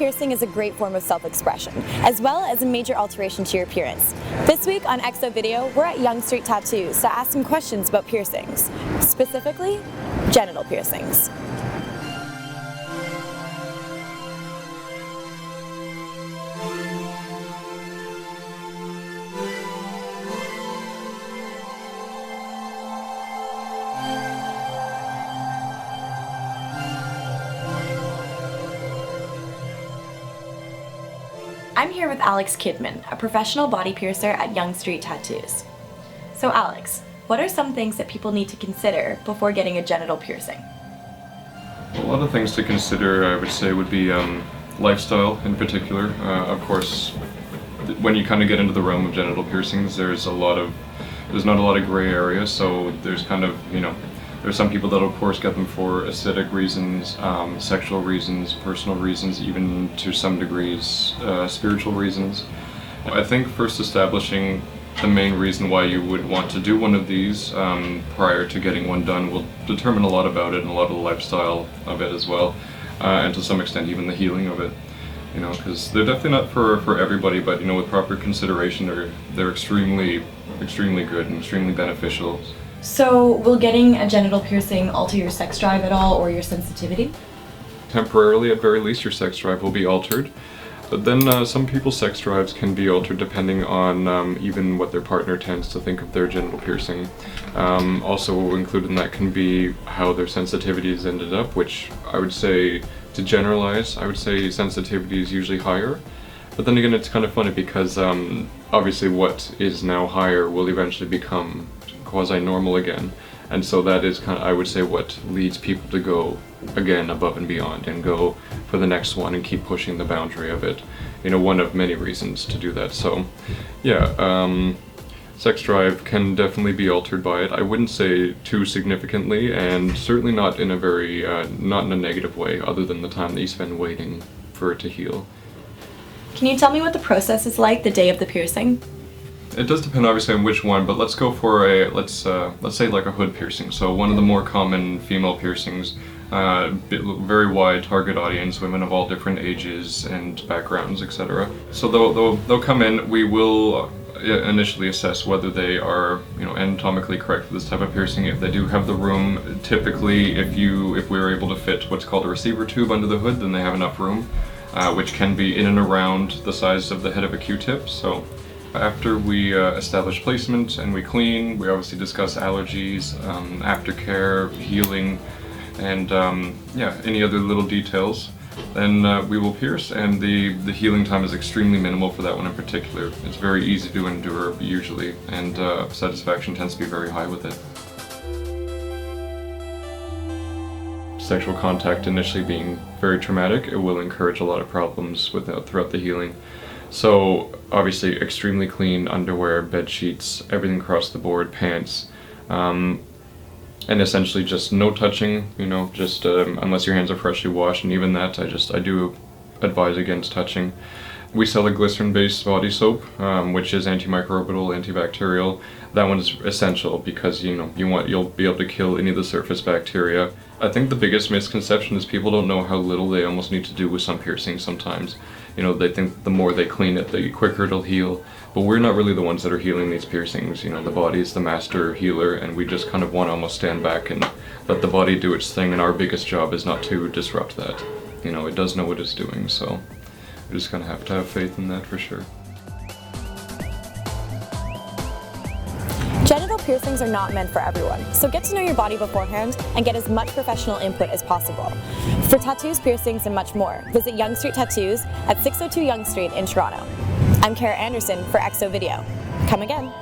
piercing is a great form of self-expression, as well as a major alteration to your appearance. This week on XO Video, we're at Yonge Street Tattoos to ask some questions about piercings, specifically genital piercings. I'm here with Alex Kidman, a professional body piercer at Yonge Street Tattoos. So Alex, what are some things that people need to consider before getting a genital piercing? A lot of things to consider, I would say, would be lifestyle in particular. Of course, when you kind of get into the realm of genital piercings, there's not a lot of gray area, so there's kind of, there's some people that of course get them for aesthetic reasons, sexual reasons, personal reasons, even to some degrees spiritual reasons. I think first establishing the main reason why you would want to do one of these prior to getting one done will determine a lot about it and a lot of the lifestyle of it as well, and to some extent even the healing of it. Because they're definitely not for everybody, but with proper consideration they're extremely good and extremely beneficial. So will getting a genital piercing alter your sex drive at all, or your sensitivity? Temporarily, at very least, your sex drive will be altered. But then some people's sex drives can be altered depending on even what their partner tends to think of their genital piercing. Also included in that can be how their sensitivities ended up, which I would say, to generalize, I would say sensitivity is usually higher. But then again, it's kind of funny because obviously what is now higher will eventually become quasi-normal again, and so that is kind of, I would say, what leads people to go again above and beyond and go for the next one and keep pushing the boundary of it. One of many reasons to do that. So yeah, sex drive can definitely be altered by it. I wouldn't say too significantly, and certainly not in a very not in a negative way, other than the time that you spend waiting for it to heal. Can you tell me what the process is like the day of the piercing? It does depend obviously on which one, but let's go for let's say like a hood piercing. So one of the more common female piercings, very wide target audience, women of all different ages and backgrounds, etc. So they'll come in. We will initially assess whether they are anatomically correct for this type of piercing. If they do have the room, typically if we're able to fit what's called a receiver tube under the hood, then they have enough room, which can be in and around the size of the head of a Q-tip. So after we establish placement and we clean, we obviously discuss allergies, aftercare, healing, and any other little details. Then we will pierce, and the healing time is extremely minimal for that one in particular. It's very easy to endure usually, and satisfaction tends to be very high with it. Sexual contact initially being very traumatic, it will encourage a lot of problems throughout the healing. So obviously extremely clean underwear, bed sheets, everything across the board, pants, and essentially just no touching, just unless your hands are freshly washed, and even that I do advise against touching. We sell a glycerin-based body soap, which is antimicrobial, antibacterial. That one is essential because you'll be able to kill any of the surface bacteria. I think the biggest misconception is people don't know how little they almost need to do with some piercings sometimes. They think the more they clean it, the quicker it'll heal. But we're not really the ones that are healing these piercings. The body is the master healer, and we just kind of want to almost stand back and let the body do its thing, and our biggest job is not to disrupt that. It does know what it's doing, so we just kind of have to have faith in that for sure. Genital piercings are not meant for everyone, so get to know your body beforehand and get as much professional input as possible. For tattoos, piercings, and much more, visit Yonge Street Tattoos at 602 Yonge Street in Toronto. I'm Kara Anderson for XO Video. Come again.